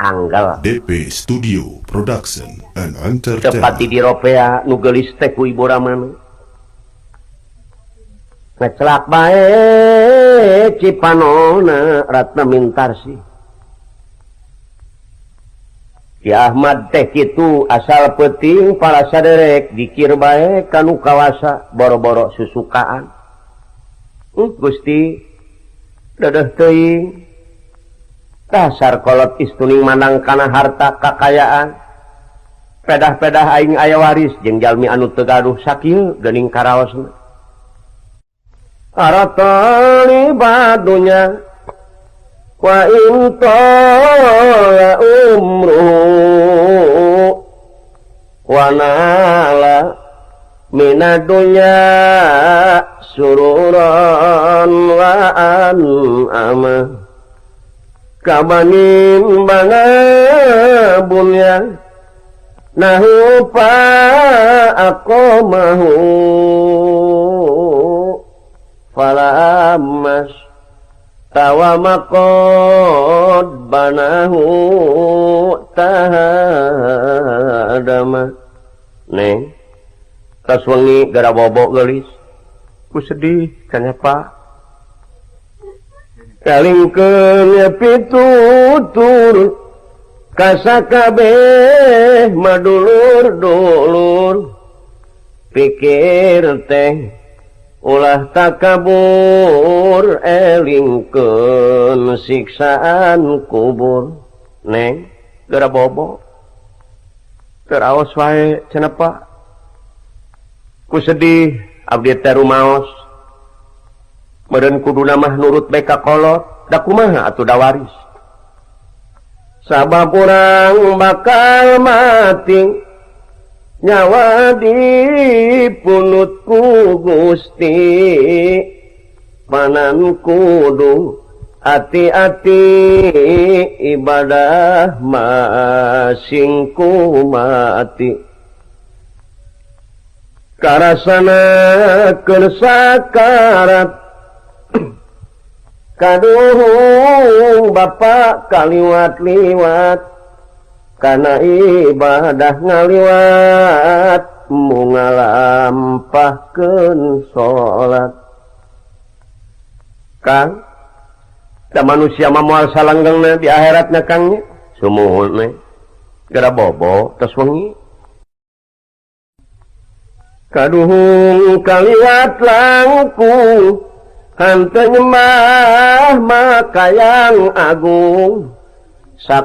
tanggal DP Studio Production and Entertainment. tepati di Ropea nu geulis teh ku Ibu Ramana ngecelak bae Cipanona Ratna Mintarsi Ki Ahmad teh kitu asal peuting para saderek dikir bae kanu kawasa boro-boro susukaan Gusti dadah teuing dasar kolot istuning manang kana harta kakayaan pedah-pedah aing aya waris jeung jalmi anu teu gaduh sakieu geuning karaosna aratani badunya wa intala umruhu wa nala minadunya sururan wa an'ama kabanin bangabunya nahu pa akomahu falamas tawamakod banahu tahadama neng tas wengi gara bobo gelis ku sedih kenapa kalingkeun pitutur kasakabeh madulur-dulur pikir teh ulah takabur elingkeun siksaan kubur neng gara bobo teraos wae cenapa ku sedih abdi teh rumaos meureun kuduna mah nurut bae ka kolot da kumaha atuh da waris sabab urang bakal mati nyawa dipunut ku Gusti panan kudu hati-hati ibadah masing kumati karasana keur sakarat kaduhung Bapa kaliwat-liwat kana ibadah ngaliwat mungalampahkeun salat Kang da manusia mah moal salanggengna di akhiratna Kang sumuhun we gara bobo tos wengi kaduhung kaliwat langkung hanteu nyembah makayang agung sak